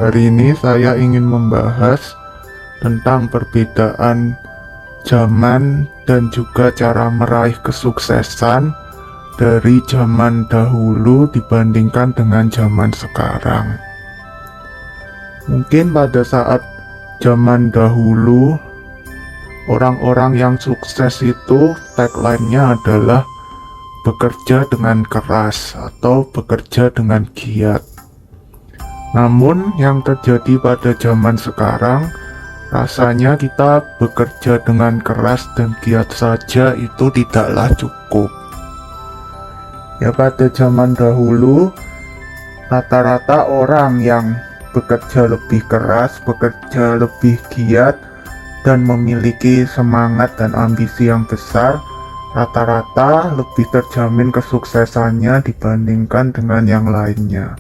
Hari ini saya ingin membahas tentang perbedaan zaman dan juga cara meraih kesuksesan dari zaman dahulu dibandingkan dengan zaman sekarang. Mungkin pada saat zaman dahulu, orang-orang yang sukses itu tagline-nya adalah bekerja dengan keras atau bekerja dengan giat. Namun yang terjadi pada zaman sekarang, rasanya kita bekerja dengan keras dan giat saja itu tidaklah cukup. Ya, pada zaman dahulu, rata-rata orang yang bekerja lebih keras, bekerja lebih giat, dan memiliki semangat dan ambisi yang besar, rata-rata lebih terjamin kesuksesannya dibandingkan dengan yang lainnya.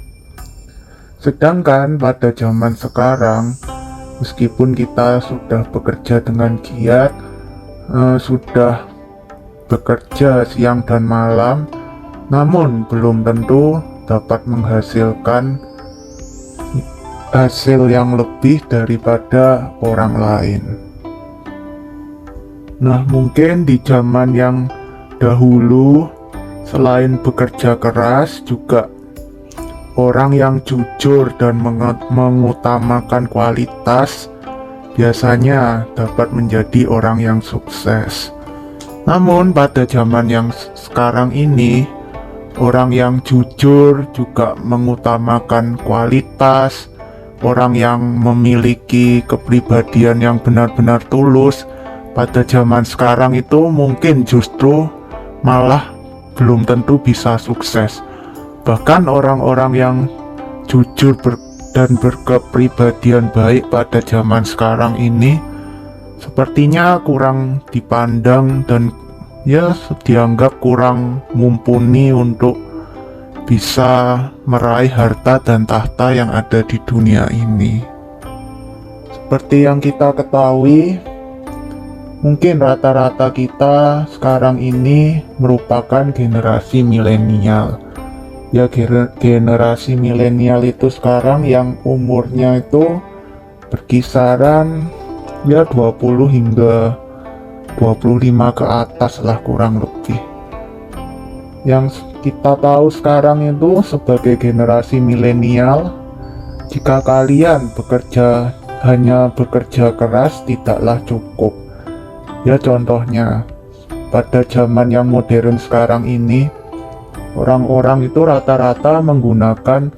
Sedangkan pada zaman sekarang, meskipun kita sudah bekerja dengan giat, sudah bekerja siang dan malam, namun belum tentu dapat menghasilkan hasil yang lebih daripada orang lain. Nah, mungkin di zaman yang dahulu, selain bekerja keras, juga orang yang jujur dan mengutamakan kualitas biasanya dapat menjadi orang yang sukses. Namun pada zaman yang sekarang ini, orang yang jujur juga mengutamakan kualitas, orang yang memiliki kepribadian yang benar-benar tulus, pada zaman sekarang itu mungkin justru malah belum tentu bisa sukses. Bahkan orang-orang yang jujur dan berkepribadian baik pada zaman sekarang ini sepertinya kurang dipandang dan ya dianggap kurang mumpuni untuk bisa meraih harta dan tahta yang ada di dunia ini. Seperti yang kita ketahui, mungkin rata-rata kita sekarang ini merupakan generasi milenial. Ya, generasi milenial itu sekarang yang umurnya itu berkisaran ya 20 hingga 25 ke atas lah kurang lebih. Yang kita tahu sekarang itu sebagai generasi milenial, jika kalian hanya bekerja keras tidaklah cukup. Ya, contohnya pada zaman yang modern sekarang ini, orang-orang itu rata-rata menggunakan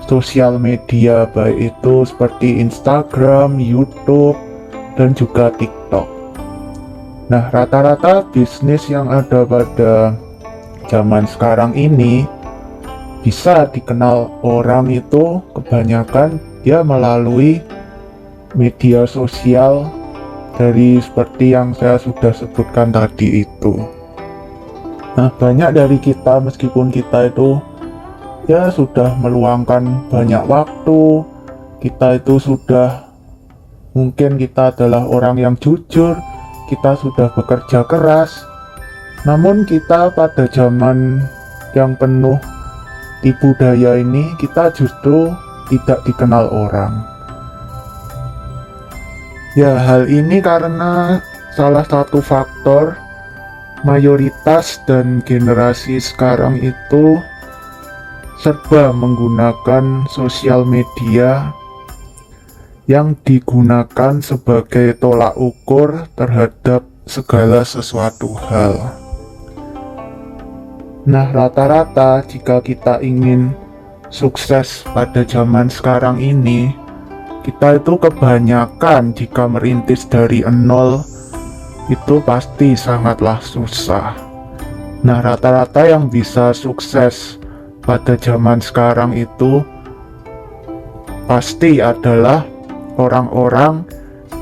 sosial media, baik itu seperti Instagram, YouTube, dan juga TikTok. Nah, rata-rata bisnis yang ada pada zaman sekarang ini bisa dikenal orang itu kebanyakan dia melalui media sosial dari seperti yang saya sudah sebutkan tadi itu. Nah, banyak dari kita, meskipun kita itu ya sudah meluangkan banyak waktu, kita itu sudah mungkin kita adalah orang yang jujur, kita sudah bekerja keras, namun kita pada zaman yang penuh tipu daya ini, kita justru tidak dikenal orang. Ya, hal ini karena salah satu faktor mayoritas dan generasi sekarang itu serba menggunakan sosial media yang digunakan sebagai tolak ukur terhadap segala sesuatu hal. Nah, rata-rata jika kita ingin sukses pada zaman sekarang ini, kita itu kebanyakan jika merintis dari nol itu pasti sangatlah susah. Nah, rata-rata yang bisa sukses pada zaman sekarang itu pasti adalah orang-orang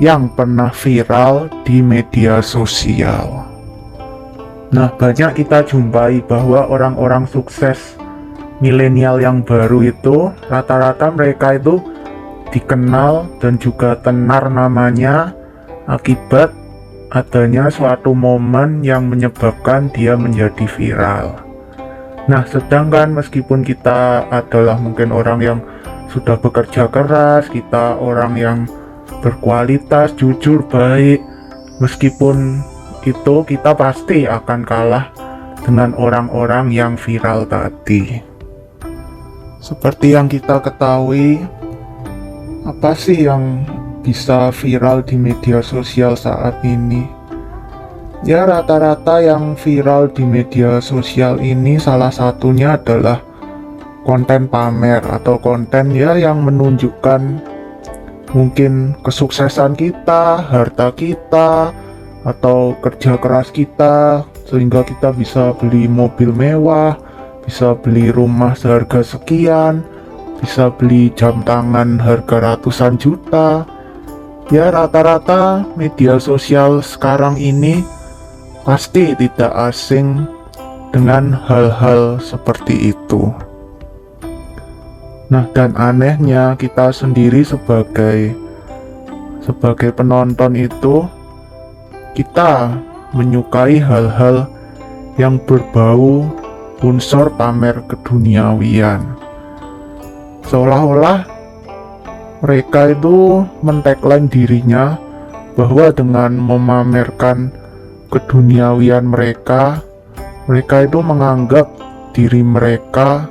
yang pernah viral di media sosial. Nah, banyak kita jumpai bahwa orang-orang sukses milenial yang baru itu rata-rata mereka itu dikenal dan juga tenar namanya akibat adanya suatu momen yang menyebabkan dia menjadi viral. Nah, sedangkan meskipun kita adalah mungkin orang yang sudah bekerja keras, kita orang yang berkualitas, jujur, baik. Meskipun itu kita pasti akan kalah dengan orang-orang yang viral tadi. Seperti yang kita ketahui, apa sih yang bisa viral di media sosial saat ini? Ya, rata-rata yang viral di media sosial ini salah satunya adalah konten pamer atau konten ya yang menunjukkan mungkin kesuksesan kita, harta kita, atau kerja keras kita sehingga kita bisa beli mobil mewah, bisa beli rumah seharga sekian, bisa beli jam tangan harga ratusan juta. Ya, rata-rata media sosial sekarang ini pasti tidak asing dengan hal-hal seperti itu. Nah, dan anehnya kita sendiri sebagai penonton itu, kita menyukai hal-hal yang berbau unsur pamer keduniawian. Seolah-olah mereka itu men-tagline dirinya bahwa dengan memamerkan keduniawian mereka itu menganggap diri mereka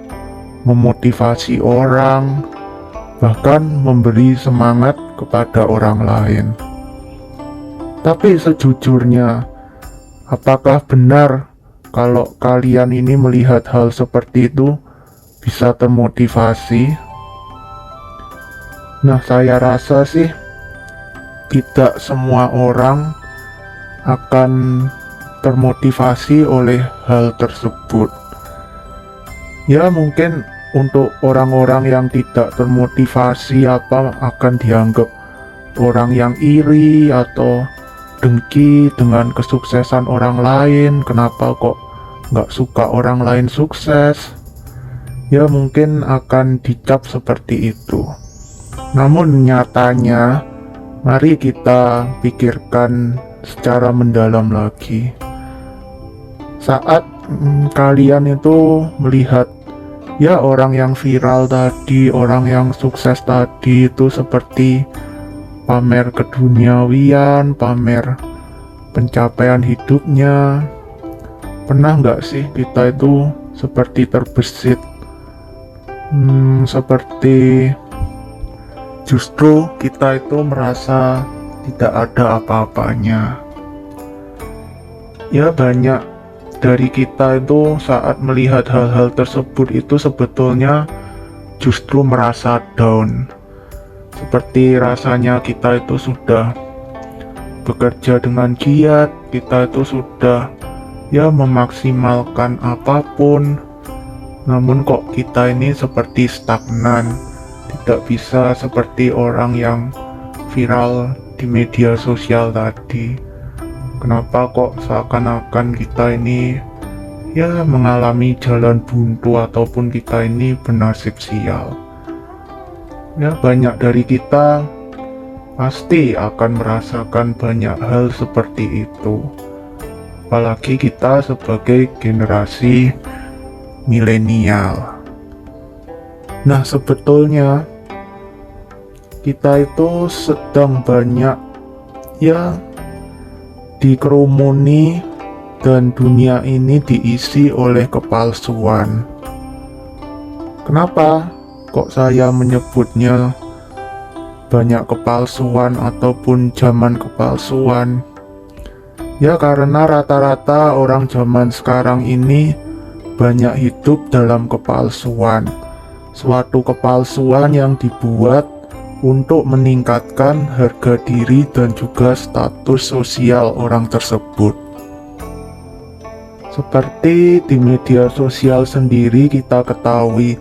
memotivasi orang, bahkan memberi semangat kepada orang lain. Tapi sejujurnya, apakah benar kalau kalian ini melihat hal seperti itu bisa termotivasi? Nah, saya rasa sih tidak semua orang akan termotivasi oleh hal tersebut. Ya, mungkin untuk orang-orang yang tidak termotivasi akan dianggap orang yang iri atau dengki dengan kesuksesan orang lain. Kenapa kok nggak suka orang lain sukses? Ya, mungkin akan dicap seperti itu. Namun nyatanya, mari kita pikirkan secara mendalam lagi. Saat kalian itu melihat ya orang yang viral tadi, orang yang sukses tadi itu seperti pamer keduniawian, pamer pencapaian hidupnya, pernah nggak sih kita itu seperti terbesit, seperti justru kita itu merasa tidak ada apa-apanya? Ya, banyak dari kita itu saat melihat hal-hal tersebut itu sebetulnya justru merasa down. Seperti rasanya kita itu sudah bekerja dengan giat, kita itu sudah ya memaksimalkan apapun, namun kok kita ini seperti stagnan, tidak bisa seperti orang yang viral di media sosial tadi. Kenapa kok seakan-akan kita ini ya mengalami jalan buntu ataupun kita ini bernasib sial? Ya, banyak dari kita pasti akan merasakan banyak hal seperti itu. Apalagi kita sebagai generasi milenial. Nah, sebetulnya kita itu sedang banyak ya dikerumuni dan dunia ini diisi oleh kepalsuan. Kenapa kok saya menyebutnya banyak kepalsuan ataupun zaman kepalsuan? Ya, karena rata-rata orang zaman sekarang ini banyak hidup dalam kepalsuan. Suatu kepalsuan yang dibuat untuk meningkatkan harga diri dan juga status sosial orang tersebut. Seperti di media sosial sendiri kita ketahui,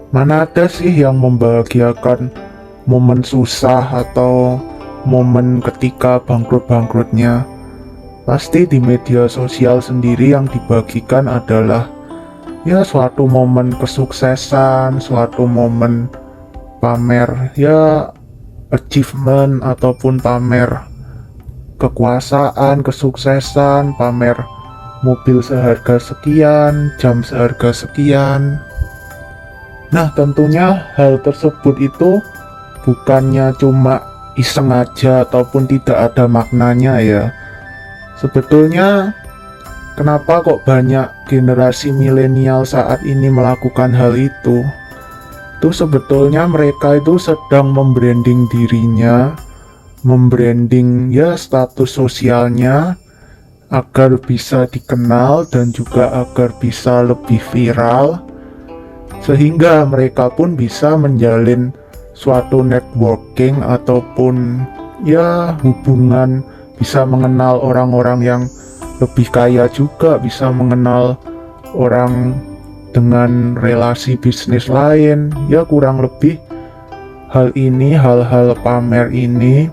mana ada sih yang membahagiakan momen susah atau momen ketika bangkrut-bangkrutnya? Pasti di media sosial sendiri yang dibagikan adalah ya suatu momen kesuksesan, suatu momen pamer ya achievement ataupun pamer kekuasaan, kesuksesan, pamer mobil seharga sekian, jam seharga sekian. Nah, tentunya hal tersebut itu bukannya cuma iseng aja ataupun tidak ada maknanya ya. Sebetulnya kenapa kok banyak generasi milenial saat ini melakukan hal itu? Itu sebetulnya mereka itu sedang membranding dirinya, membranding ya status sosialnya agar bisa dikenal dan juga agar bisa lebih viral, sehingga mereka pun bisa menjalin suatu networking ataupun ya hubungan, bisa mengenal orang-orang yang lebih kaya juga, bisa mengenal orang dengan relasi bisnis lain. Ya kurang lebih hal-hal pamer ini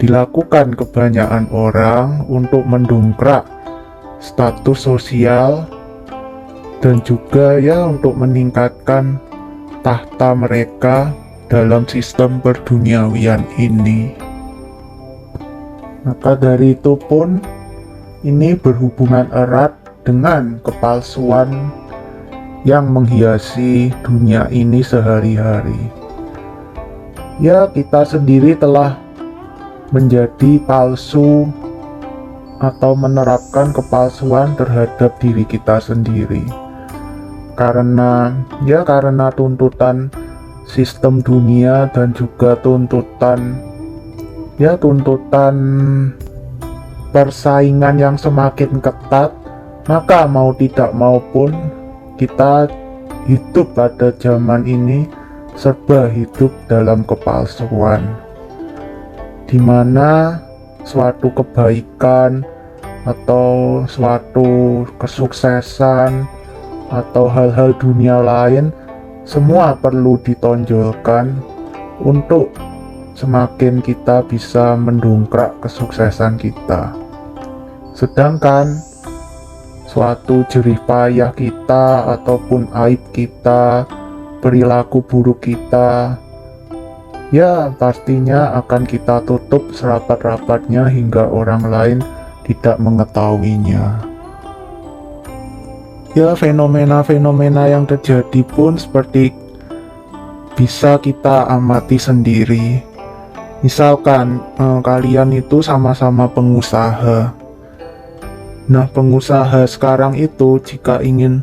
dilakukan kebanyakan orang untuk mendongkrak status sosial dan juga ya untuk meningkatkan tahta mereka dalam sistem perduniawian ini. Maka dari itu pun ini berhubungan erat dengan kepalsuan yang menghiasi dunia ini sehari-hari. Ya, kita sendiri telah menjadi palsu atau menerapkan kepalsuan terhadap diri kita sendiri. Karena tuntutan sistem dunia dan juga tuntutan persaingan yang semakin ketat, maka mau tidak mau pun kita hidup pada zaman ini serba hidup dalam kepalsuan, di mana suatu kebaikan atau suatu kesuksesan atau hal-hal dunia lain semua perlu ditonjolkan untuk semakin kita bisa mendongkrak kesuksesan kita. Sedangkan suatu jerih payah kita ataupun aib kita, perilaku buruk kita, ya pastinya akan kita tutup serapat-rapatnya hingga orang lain tidak mengetahuinya. Ya, fenomena-fenomena yang terjadi pun seperti bisa kita amati sendiri. Misalkan kalian itu sama-sama pengusaha. Nah, pengusaha sekarang itu jika ingin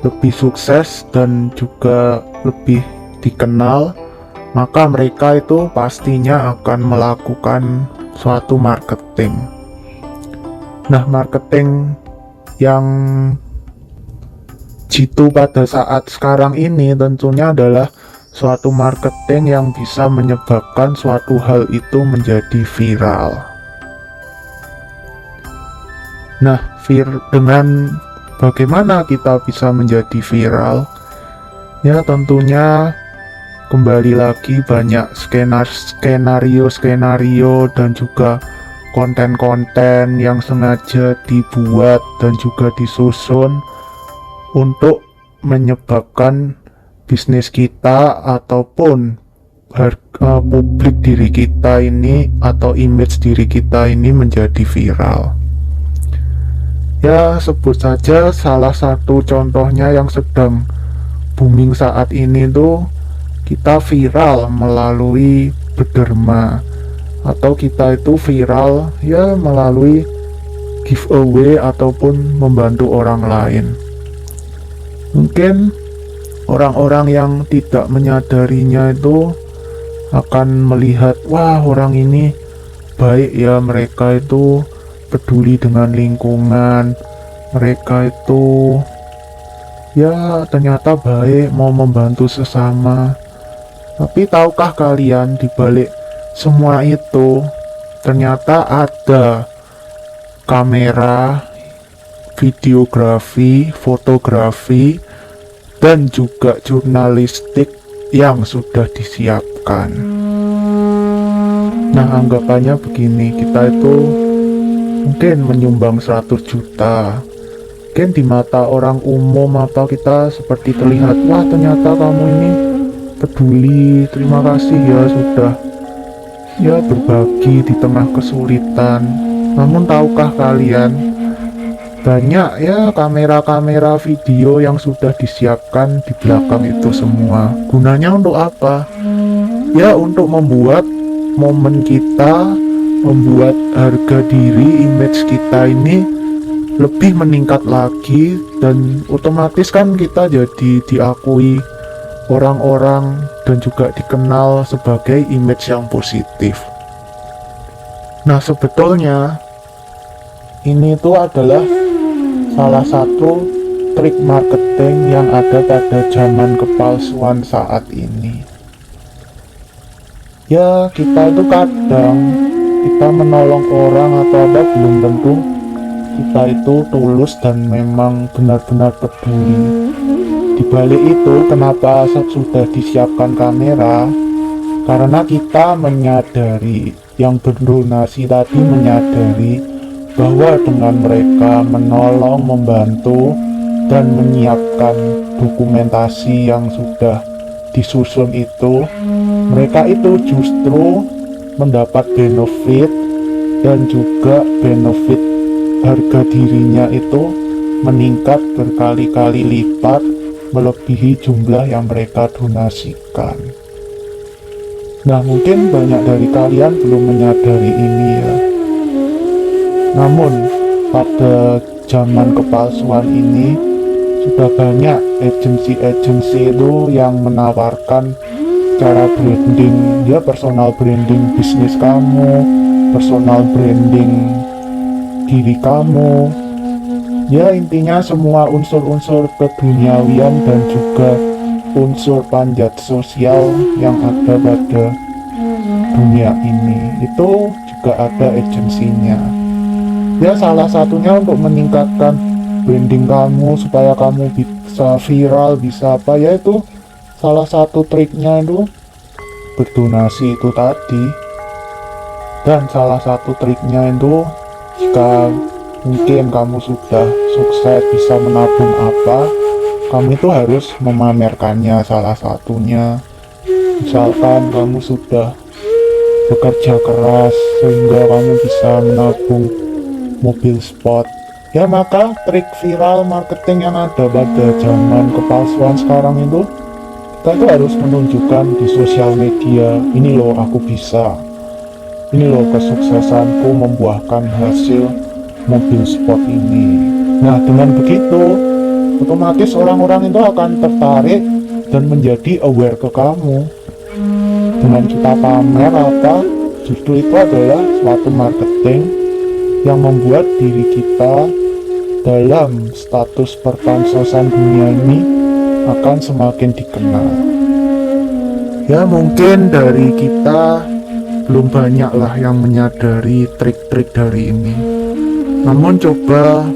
lebih sukses dan juga lebih dikenal, maka mereka itu pastinya akan melakukan suatu marketing. Nah, marketing yang jitu pada saat sekarang ini tentunya adalah suatu marketing yang bisa menyebabkan suatu hal itu menjadi viral. Nah, dengan bagaimana kita bisa menjadi viral? Ya tentunya kembali lagi banyak skenario-skenario dan juga konten-konten yang sengaja dibuat dan juga disusun untuk menyebabkan bisnis kita ataupun publik diri kita ini atau image diri kita ini menjadi viral. Ya, sebut saja salah satu contohnya yang sedang booming saat ini tuh, kita viral melalui berderma, atau kita itu viral ya melalui giveaway ataupun membantu orang lain. Mungkin orang-orang yang tidak menyadarinya itu akan melihat, wah orang ini baik ya, mereka itu peduli dengan lingkungan, mereka itu ya ternyata baik, mau membantu sesama. Tapi tahukah kalian, di balik semua itu ternyata ada kamera, videografi, fotografi, dan juga jurnalistik yang sudah disiapkan. Nah, anggapannya begini, kita itu mungkin menyumbang 100 juta. Mungkin di mata orang umum atau kita seperti terlihat, wah ternyata kamu ini peduli, terima kasih ya sudah ya berbagi di tengah kesulitan. Namun tahukah kalian, banyak ya kamera-kamera video yang sudah disiapkan di belakang itu semua. Gunanya untuk apa? Ya untuk membuat momen kita, membuat harga diri, image kita ini lebih meningkat lagi, dan otomatis kan kita jadi diakui orang-orang dan juga dikenal sebagai image yang positif. Nah, sebetulnya ini tuh adalah salah satu trik marketing yang ada pada zaman kepalsuan saat ini. Ya, kita itu kadang kita menolong orang atau apa belum tentu kita itu tulus dan memang benar-benar peduli. Di balik itu, kenapa sudah disiapkan kamera? Karena kita menyadari, yang berdonasi tadi menyadari bahwa dengan mereka menolong, membantu, dan menyiapkan dokumentasi yang sudah disusun itu, mereka itu justru mendapat benefit, dan juga benefit harga dirinya itu meningkat berkali-kali lipat melebihi jumlah yang mereka donasikan. Nah, mungkin banyak dari kalian belum menyadari ini ya. Namun pada zaman kepalsuan ini sudah banyak agensi-agensi itu yang menawarkan cara branding, ya personal branding bisnis kamu, personal branding diri kamu, ya intinya semua unsur-unsur keduniawian dan juga unsur panjat sosial yang ada pada dunia ini itu juga ada agensinya. Ya salah satunya untuk meningkatkan branding kamu supaya kamu bisa viral, bisa apa, ya itu salah satu triknya itu berdonasi itu tadi. Dan salah satu triknya itu, jika mungkin kamu sudah sukses bisa menabung apa, kamu itu harus memamerkannya. Salah satunya misalkan kamu sudah bekerja keras sehingga kamu bisa menabung mobil sport, ya maka trik viral marketing yang ada pada zaman kepalsuan sekarang itu, kita itu harus menunjukkan di sosial media, ini loh aku bisa, ini loh kesuksesanku membuahkan hasil mobil sport ini. Nah, dengan begitu otomatis orang-orang itu akan tertarik dan menjadi aware ke kamu. Dengan kita pamer apa, justru itu adalah suatu marketing yang membuat diri kita dalam status perpansosan dunia ini akan semakin dikenal. Ya mungkin dari kita belum banyak lah yang menyadari trik-trik dari ini. Namun coba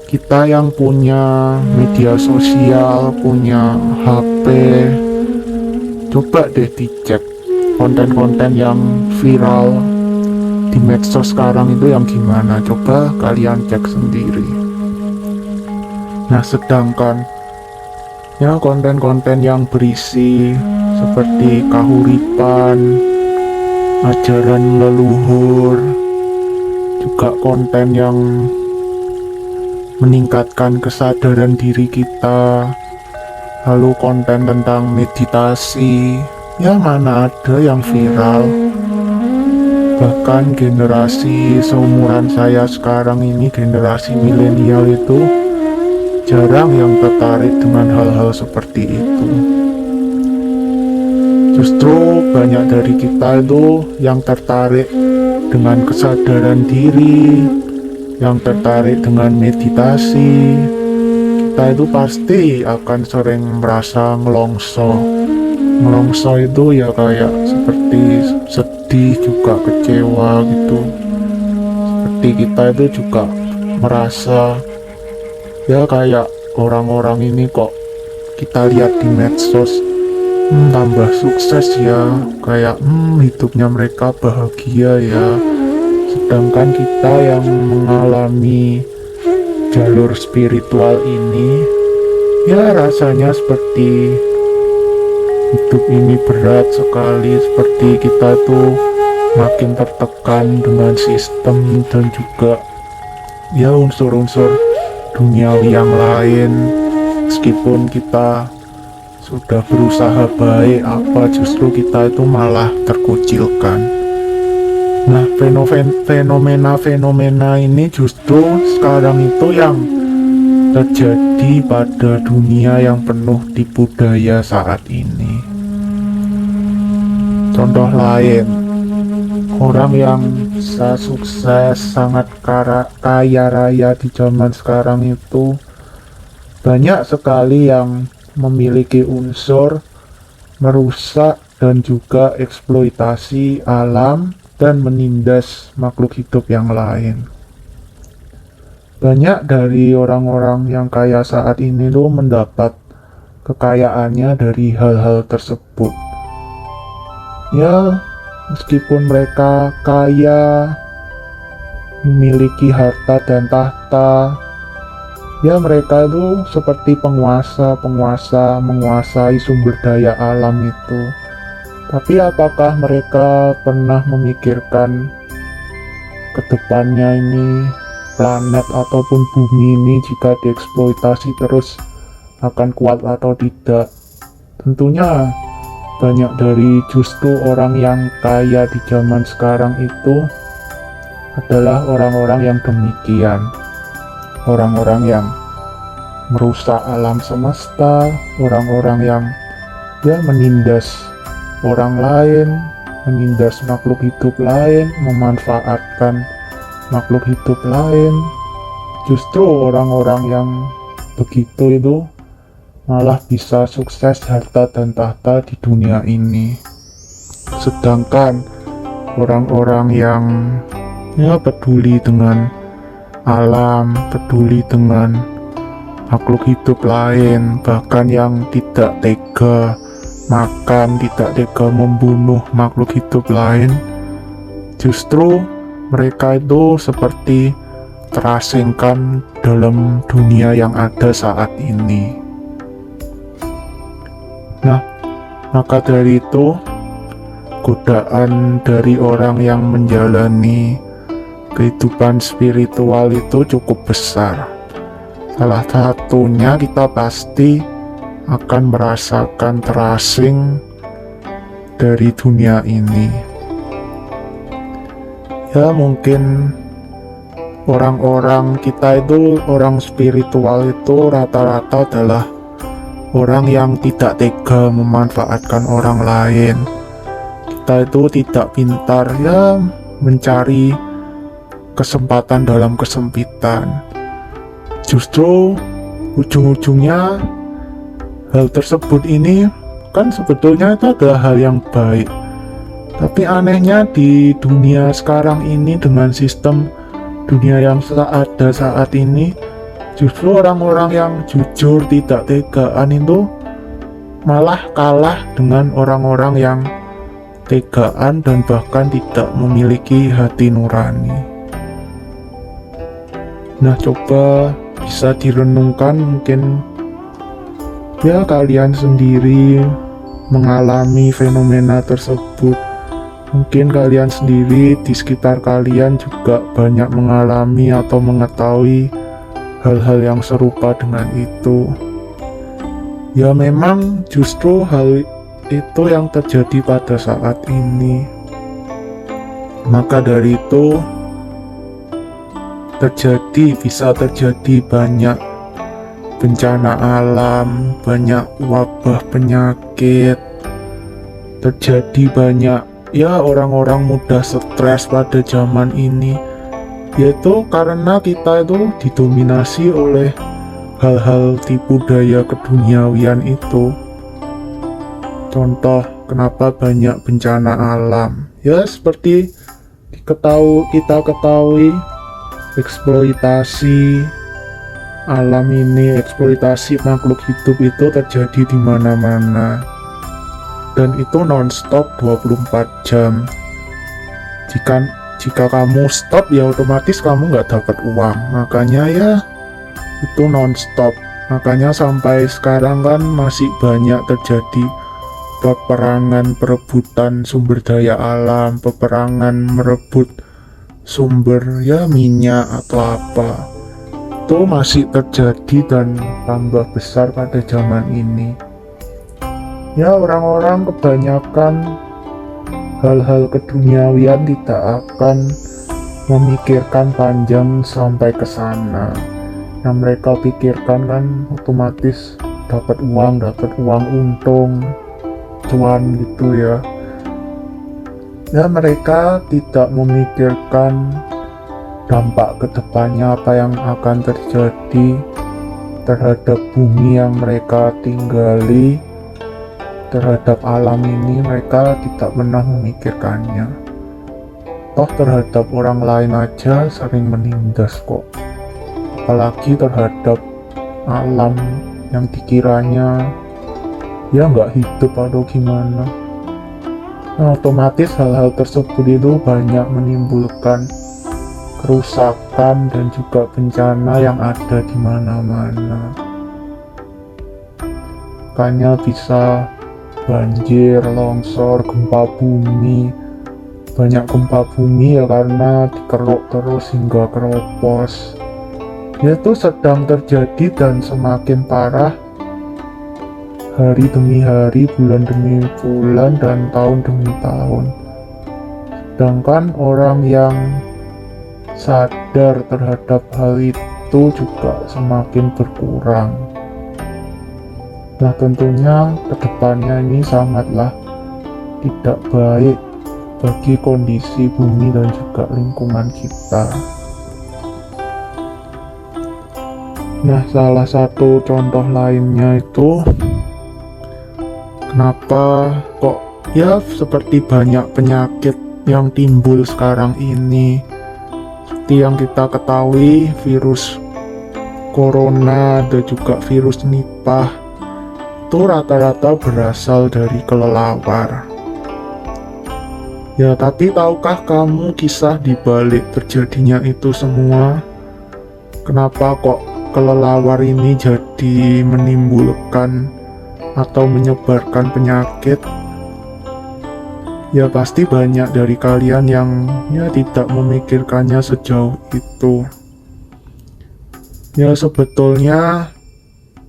kita yang punya media sosial, punya HP, coba deh dicek konten-konten yang viral di medsos sekarang itu yang gimana. Coba kalian cek sendiri. Nah, sedangkan ya konten-konten yang berisi seperti kahuripan, ajaran leluhur, juga konten yang meningkatkan kesadaran diri kita, lalu konten tentang meditasi, ya mana ada yang viral. Bahkan generasi seumuran saya sekarang ini, generasi milenial itu jarang yang tertarik dengan hal-hal seperti itu. Justru banyak dari kita itu yang tertarik dengan kesadaran diri, yang tertarik dengan meditasi. Kita itu pasti akan sering merasa ngelongso. Ngelongso itu ya kayak seperti sedih, juga kecewa gitu. Seperti kita itu juga merasa ya kayak orang-orang ini kok kita lihat di medsos tambah sukses ya, kayak hidupnya mereka bahagia ya, sedangkan kita yang mengalami jalur spiritual ini ya rasanya seperti hidup ini berat sekali, seperti kita tuh makin tertekan dengan sistem dan juga ya unsur-unsur duniawi yang lain. Meskipun kita sudah berusaha baik apa, justru kita itu malah terkucilkan. Nah, fenomena-fenomena ini justru sekarang itu yang terjadi pada dunia yang penuh tipu daya saat ini. Contoh lain, orang yang bisa sukses, sangat kaya raya di zaman sekarang itu banyak sekali yang memiliki unsur merusak dan juga eksploitasi alam dan menindas makhluk hidup yang lain. Banyak dari orang-orang yang kaya saat ini tuh mendapat kekayaannya dari hal-hal tersebut. Ya, meskipun mereka kaya, memiliki harta dan tahta, ya mereka itu seperti penguasa menguasai sumber daya alam itu. Tapi apakah mereka pernah memikirkan ke depannya ini planet ataupun bumi ini jika dieksploitasi terus akan kuat atau tidak? Tentunya banyak dari justru orang yang kaya di zaman sekarang itu adalah orang-orang yang demikian. Orang-orang yang merusak alam semesta, orang-orang yang menindas orang lain, menindas makhluk hidup lain, memanfaatkan makhluk hidup lain. Justru orang-orang yang begitu itu malah bisa sukses harta dan tahta di dunia ini. Sedangkan orang-orang yang peduli dengan alam, peduli dengan makhluk hidup lain, bahkan yang tidak tega makan, tidak tega membunuh makhluk hidup lain, justru mereka itu seperti terasingkan dalam dunia yang ada saat ini. Nah, maka dari itu godaan dari orang yang menjalani kehidupan spiritual itu cukup besar. Salah satunya kita pasti akan merasakan terasing dari dunia ini. Ya mungkin orang-orang kita itu, orang spiritual itu rata-rata adalah orang yang tidak tega memanfaatkan orang lain. Kita itu tidak pintar mencari kesempatan dalam kesempitan. Justru ujung-ujungnya hal tersebut ini kan sebetulnya itu adalah hal yang baik. Tapi anehnya di dunia sekarang ini, dengan sistem dunia yang ada saat ini, justru orang-orang yang jujur tidak tegaan itu malah kalah dengan orang-orang yang tegaan dan bahkan tidak memiliki hati nurani. Nah, coba bisa direnungkan, mungkin kalian sendiri mengalami fenomena tersebut. Mungkin kalian sendiri di sekitar kalian juga banyak mengalami atau mengetahui hal-hal yang serupa dengan itu. Ya memang justru hal itu yang terjadi pada saat ini. Maka dari itu bisa terjadi banyak bencana alam, banyak wabah penyakit, terjadi banyak orang-orang mudah stres pada zaman ini, yaitu karena kita itu didominasi oleh hal-hal tipu daya keduniawian itu. Contoh kenapa banyak bencana alam, seperti kita ketahui eksploitasi alam ini, eksploitasi makhluk hidup itu terjadi di mana-mana. Dan itu non-stop 24 jam. Jika kamu stop, otomatis kamu nggak dapat uang. Makanya itu non-stop. Makanya sampai sekarang kan masih banyak terjadi peperangan, perebutan sumber daya alam, peperangan merebut sumber ya minyak atau apa, itu masih terjadi dan tambah besar pada zaman ini. Ya, orang-orang kebanyakan hal-hal keduniawian tidak akan memikirkan panjang sampai ke sana. Yang mereka pikirkan kan otomatis dapat uang untung, cuan gitu ya. Ya, mereka tidak memikirkan dampak kedepannya apa yang akan terjadi terhadap bumi yang mereka tinggali, terhadap alam ini. Mereka tidak pernah memikirkannya. Toh terhadap orang lain aja sering menindas kok, apalagi terhadap alam yang dikiranya ya nggak hidup atau gimana. Nah, otomatis hal-hal tersebut itu banyak menimbulkan kerusakan dan juga bencana yang ada di mana-mana. Makanya bisa banjir, longsor, gempa bumi. Banyak gempa bumi ya karena dikeruk terus hingga keropos. Itu sedang terjadi dan semakin parah hari demi hari, bulan demi bulan, dan tahun demi tahun. Sedangkan orang yang sadar terhadap hal itu juga semakin berkurang. Nah, tentunya kedepannya ini sangatlah tidak baik bagi kondisi bumi dan juga lingkungan kita. Nah, salah satu contoh lainnya itu kenapa kok ya seperti banyak penyakit yang timbul sekarang ini. Seperti yang kita ketahui, virus corona dan juga virus nipah itu rata-rata berasal dari kelelawar. Ya, tapi tahukah kamu kisah dibalik terjadinya itu semua? Kenapa kok kelelawar ini jadi menimbulkan atau menyebarkan penyakit? Ya, pasti banyak dari kalian yang ya tidak memikirkannya sejauh itu. Ya, sebetulnya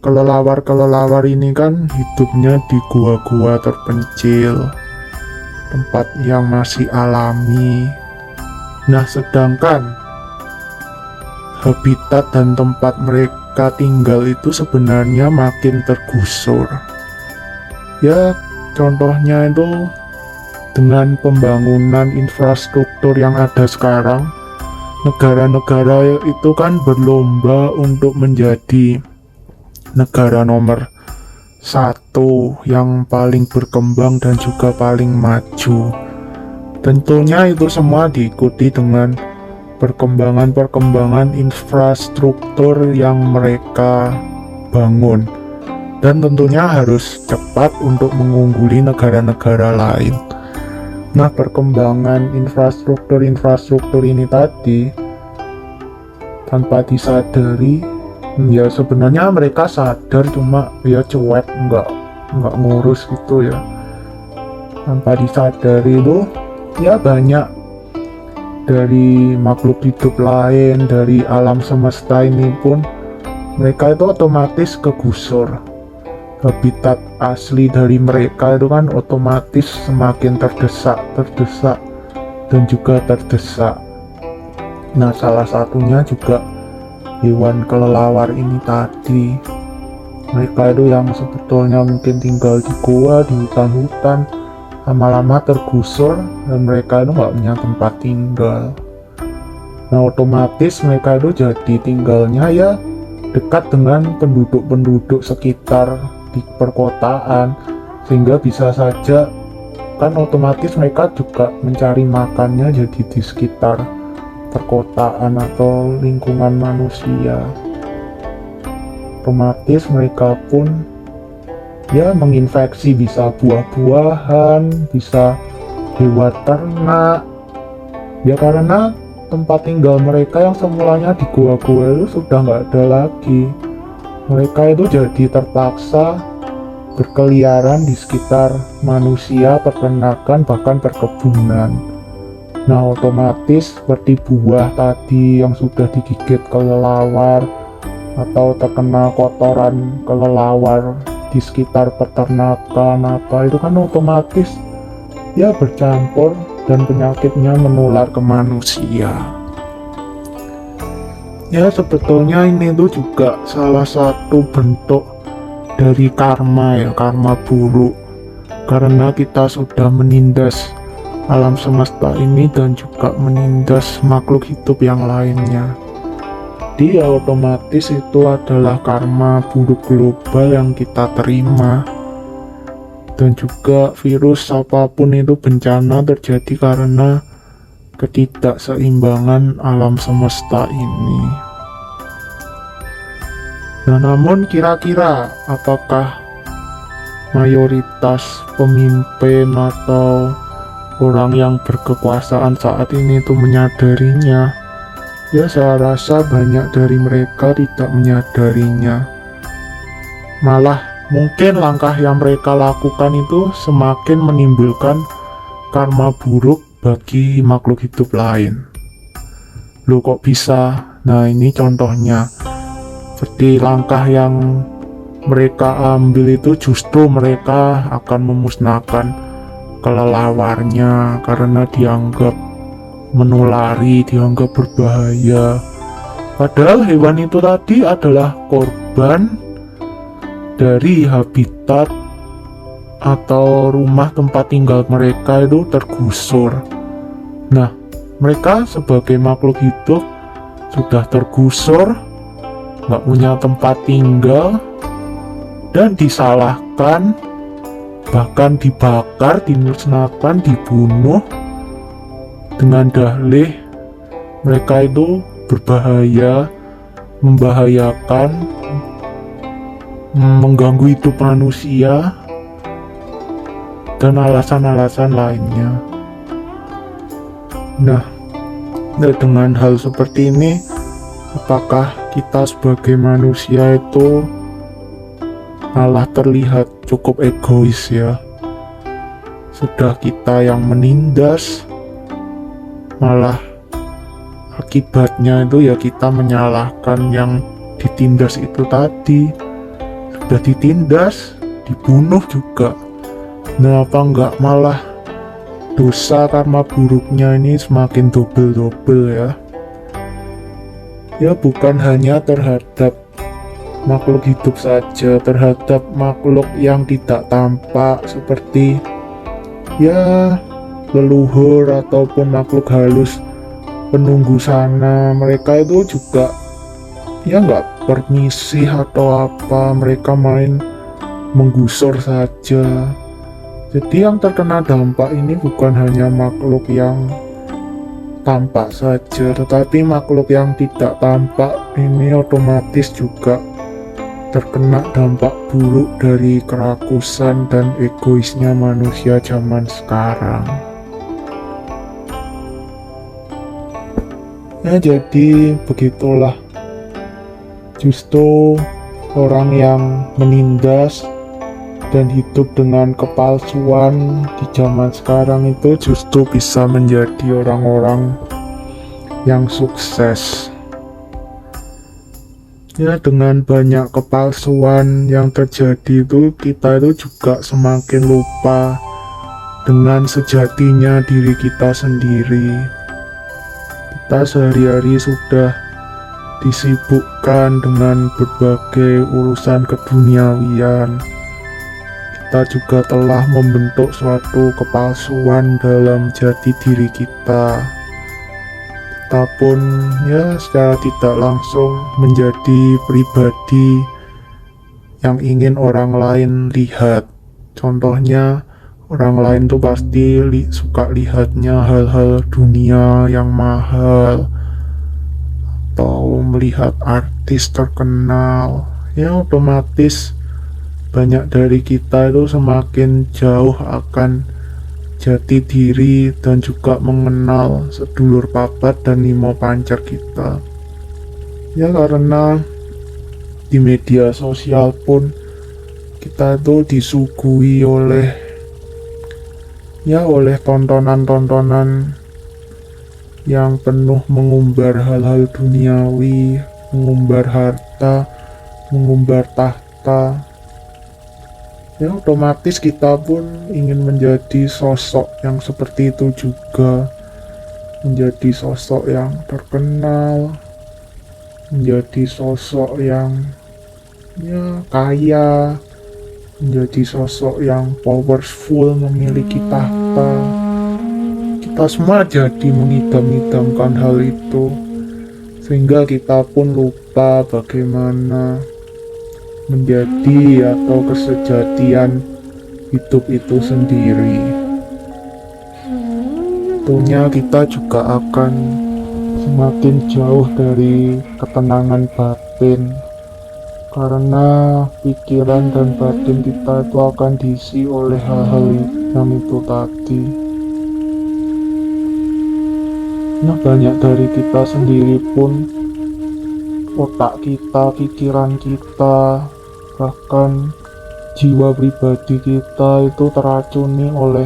kelelawar-kelelawar ini kan hidupnya di gua-gua terpencil, tempat yang masih alami. Nah, sedangkan habitat dan tempat mereka tinggal itu sebenarnya makin tergusur. Ya, contohnya itu dengan pembangunan infrastruktur yang ada sekarang, negara-negara itu kan berlomba untuk menjadi negara nomor satu yang paling berkembang dan juga paling maju. Tentunya itu semua diikuti dengan perkembangan infrastruktur yang mereka bangun, dan tentunya harus cepat untuk mengungguli negara-negara lain. Nah, perkembangan infrastruktur ini tadi tanpa disadari, ya sebenarnya mereka sadar cuma ya cuek, nggak ngurus gitu ya. Tanpa disadari itu ya banyak dari makhluk hidup lain, dari alam semesta ini pun mereka itu otomatis kegusur. Habitat asli dari mereka itu kan otomatis semakin terdesak dan juga terdesak. Nah, salah satunya juga hewan kelelawar ini tadi. Mereka itu yang sebetulnya mungkin tinggal di gua, di hutan-hutan, lama-lama tergusur dan mereka itu nggak punya tempat tinggal. Nah, otomatis mereka itu jadi tinggalnya ya dekat dengan penduduk-penduduk sekitar di perkotaan, sehingga bisa saja kan otomatis mereka juga mencari makannya jadi di sekitar perkotaan atau lingkungan manusia. Otomatis mereka pun ya menginfeksi, bisa buah-buahan, bisa hewan ternak. Ya karena tempat tinggal mereka yang semulanya di gua-gua itu sudah nggak ada lagi. Mereka itu jadi terpaksa berkeliaran di sekitar manusia, peternakan, bahkan perkebunan. Nah, otomatis seperti buah tadi yang sudah digigit kelelawar atau terkena kotoran kelelawar di sekitar peternakan apa itu kan otomatis ya bercampur dan penyakitnya menular ke manusia. Ya sebetulnya ini tuh juga salah satu bentuk dari karma ya, karma buruk, karena kita sudah menindas alam semesta ini dan juga menindas makhluk hidup yang lainnya. Jadi ya otomatis itu adalah karma buruk global yang kita terima. Dan juga virus apapun itu bencana terjadi karena ketidakseimbangan alam semesta ini. Nah, namun kira-kira apakah mayoritas pemimpin atau orang yang berkekuasaan saat ini itu menyadarinya? Ya, saya rasa banyak dari mereka tidak menyadarinya. Malah mungkin langkah yang mereka lakukan itu semakin menimbulkan karma buruk bagi makhluk hidup lain. Loh kok bisa? Nah ini contohnya. Seperti langkah yang mereka ambil itu justru mereka akan memusnahkan kelelawarnya karena dianggap menulari, dianggap berbahaya. Padahal hewan itu tadi adalah korban dari habitat atau rumah tempat tinggal mereka itu tergusur. Nah, mereka sebagai makhluk hidup sudah tergusur, nggak punya tempat tinggal, dan disalahkan, bahkan dibakar, dimusnahkan, dibunuh dengan dalih mereka itu berbahaya, membahayakan, mengganggu hidup manusia, dan alasan-alasan lainnya. Nah, dengan hal seperti ini, apakah kita sebagai manusia itu malah terlihat cukup egois ya? Sudah kita yang menindas, malah akibatnya itu ya kita menyalahkan yang ditindas itu tadi. Sudah ditindas, dibunuh juga. Nah, apa enggak malah dosa karma buruknya ini semakin double-double ya? Ya bukan hanya terhadap makhluk hidup saja, terhadap makhluk yang tidak tampak seperti ya leluhur ataupun makhluk halus penunggu sana, mereka itu juga ya nggak permisi atau apa, mereka main menggusur saja. Jadi yang terkena dampak ini bukan hanya makhluk yang tampak saja, tetapi makhluk yang tidak tampak ini otomatis juga terkena dampak buruk dari kerakusan dan egoisnya manusia zaman sekarang. Ya jadi begitulah, justru orang yang menindas dan hidup dengan kepalsuan di zaman sekarang itu justru bisa menjadi orang-orang yang sukses. Ya dengan banyak kepalsuan yang terjadi itu kita itu juga semakin lupa dengan sejatinya diri kita sendiri. Kita sehari-hari sudah disibukkan dengan berbagai urusan keduniawian. Kita juga telah membentuk suatu kepalsuan dalam jati diri kita. Kita pun ya secara tidak langsung menjadi pribadi yang ingin orang lain lihat. Contohnya orang lain tuh pasti suka lihatnya hal-hal dunia yang mahal atau melihat artis terkenal. Ya otomatis banyak dari kita itu semakin jauh akan jati diri dan juga mengenal sedulur papat dan limo pancer kita. Ya karena di media sosial pun kita itu disuguhi oleh tontonan-tontonan yang penuh mengumbar hal-hal duniawi, mengumbar harta, mengumbar tahta. Ya otomatis kita pun ingin menjadi sosok yang seperti itu juga, menjadi sosok yang terkenal, menjadi sosok yang ya kaya, menjadi sosok yang powerful, memiliki tahta. Kita semua jadi mengidam-idamkan hal itu, sehingga kita pun lupa bagaimana menjadi atau kesejatian hidup itu sendiri. Tentunya kita juga akan semakin jauh dari ketenangan batin, karena pikiran dan batin kita itu akan diisi oleh hal-hal yang itu tadi. Nah, banyak dari kita sendiri pun, otak kita, pikiran kita, bahkan jiwa pribadi kita itu teracuni oleh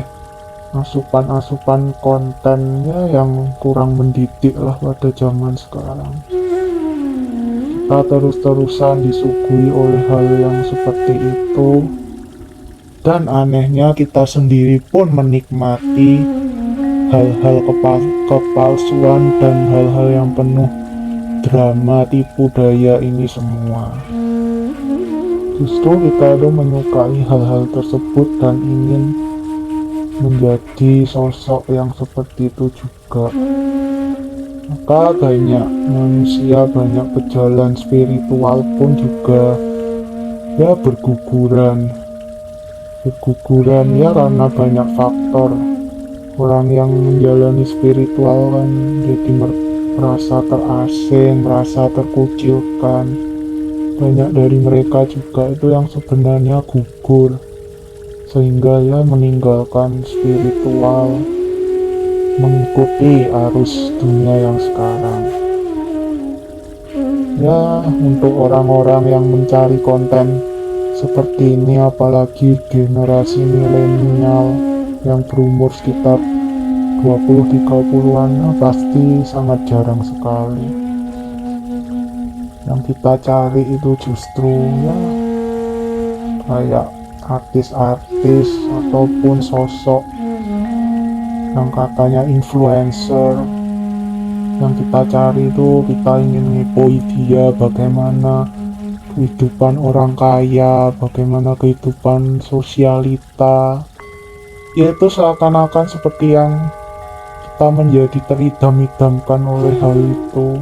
asupan-asupan kontennya yang kurang mendidik lah pada zaman sekarang. Kita terus-terusan disuguhi oleh hal yang seperti itu, dan anehnya kita sendiri pun menikmati hal-hal kepalsuan dan hal-hal yang penuh drama tipu daya ini semua. Justru kita itu menyukai hal-hal tersebut dan ingin menjadi sosok yang seperti itu juga. Maka banyak manusia, banyak pejalan spiritual pun juga ya berguguran ya karena banyak faktor. Orang yang menjalani spiritual kan jadi merasa terasing, merasa terkucilkan. Banyak dari mereka juga itu yang sebenarnya gugur, sehingga ya meninggalkan spiritual, mengikuti arus dunia yang sekarang. Ya, untuk orang-orang yang mencari konten seperti ini, apalagi generasi milenial yang berumur sekitar 20-30-an, pasti sangat jarang sekali. Yang kita cari itu justru ya kayak artis-artis ataupun sosok yang katanya influencer. Yang kita cari itu, kita ingin ngepoi dia bagaimana kehidupan orang kaya, bagaimana kehidupan sosialita. Yaitu seakan-akan seperti yang kita menjadi teridam-idamkan oleh hal itu.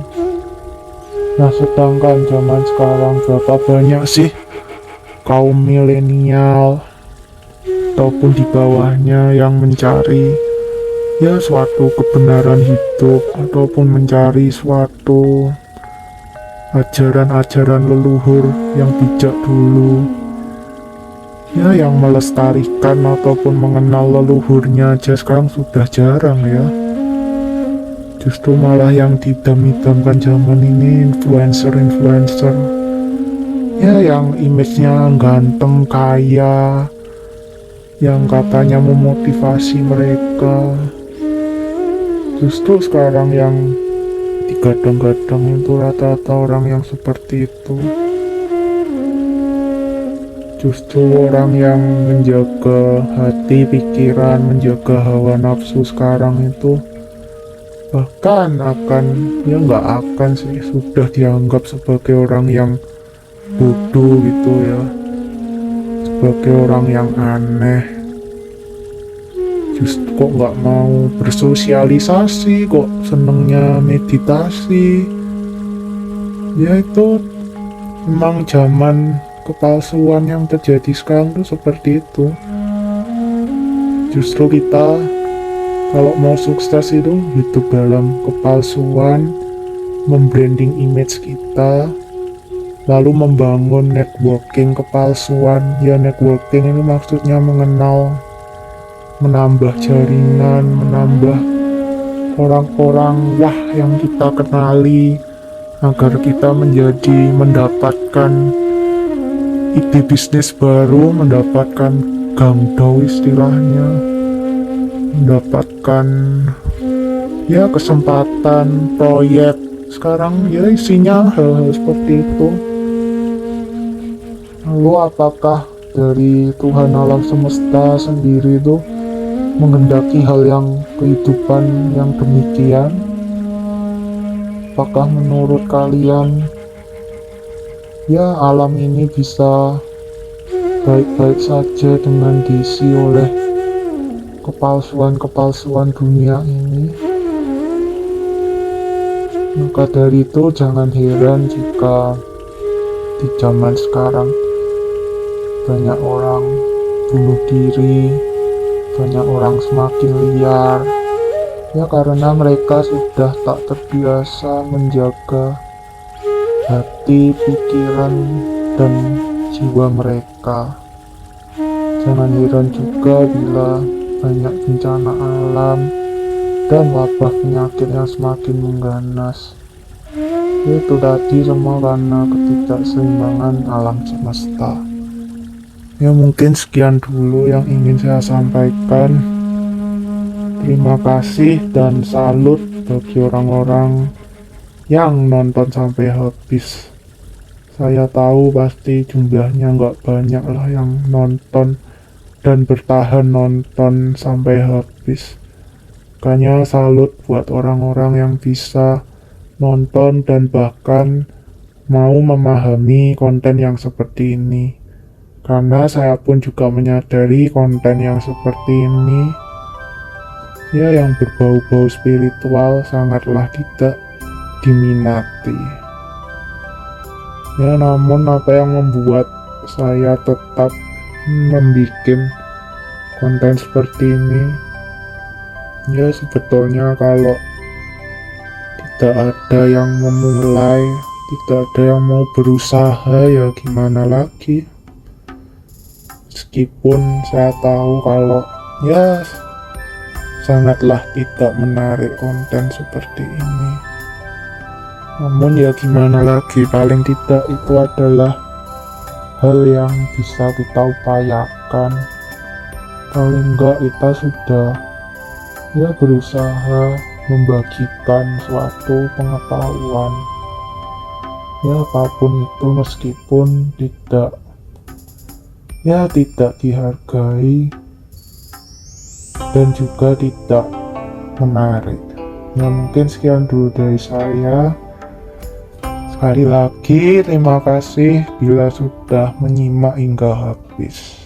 Nah, sedangkan zaman sekarang berapa banyak sih kaum milenial ataupun di bawahnya yang mencari ya suatu kebenaran hidup ataupun mencari suatu ajaran-ajaran leluhur yang bijak dulu, ya yang melestarikan ataupun mengenal leluhurnya aja sekarang sudah jarang ya. Justru malah yang didam-idamkan zaman ini influencer ya, yang image-nya ganteng, kaya, yang katanya memotivasi mereka. Justru sekarang yang digadang-gadang itu rata-rata orang yang seperti itu. Justru orang yang menjaga hati, pikiran, menjaga hawa nafsu sekarang itu bahkan sudah dianggap sebagai orang yang bodoh gitu ya, sebagai orang yang aneh. Justru kok nggak mau bersosialisasi, kok senengnya meditasi. Ya itu memang zaman kepalsuan yang terjadi sekarang tuh seperti itu. Justru kita kalau mau sukses itu hidup dalam kepalsuan, membranding image kita, lalu membangun networking kepalsuan. Ya, networking ini maksudnya menambah jaringan, menambah orang-orang wah yang kita kenali, agar kita mendapatkan ide bisnis baru, mendapatkan gangdau istilahnya, mendapatkan ya kesempatan proyek sekarang ya isinya hal-hal seperti itu. Lalu apakah dari Tuhan alam semesta sendiri itu menghendaki hal yang kehidupan yang demikian? Apakah menurut kalian ya alam ini bisa baik-baik saja dengan diisi oleh kepalsuan-kepalsuan dunia ini? Maka dari itu jangan heran jika di zaman sekarang banyak orang bunuh diri, banyak orang semakin liar, ya karena mereka sudah tak terbiasa menjaga hati, pikiran, dan jiwa mereka. Jangan heran juga bila banyak bencana alam dan wabah penyakit yang semakin mengganas. Itu tadi semua karena ketidakseimbangan alam semesta. Ya mungkin sekian dulu yang ingin saya sampaikan. Terima kasih dan salut bagi orang-orang yang nonton sampai habis. Saya tahu pasti jumlahnya nggak banyak lah yang nonton dan bertahan nonton sampai habis. Makanya salut buat orang-orang yang bisa nonton dan bahkan mau memahami konten yang seperti ini. Karena saya pun juga menyadari konten yang seperti ini ya yang berbau-bau spiritual sangatlah tidak diminati. Ya namun apa yang membuat saya tetap membuat konten seperti ini, ya sebetulnya kalau tidak ada yang memulai, tidak ada yang mau berusaha, ya gimana lagi. Meskipun saya tahu kalau ya sangatlah tidak menarik konten seperti ini, namun ya gimana lagi, paling tidak itu adalah hal yang bisa kita upayakan. Paling enggak kita sudah ya berusaha membagikan suatu pengetahuan, ya apapun itu, meskipun tidak dihargai dan juga tidak menarik. Ya mungkin sekian dulu dari saya. Sekali lagi terima kasih bila sudah menyimak hingga habis.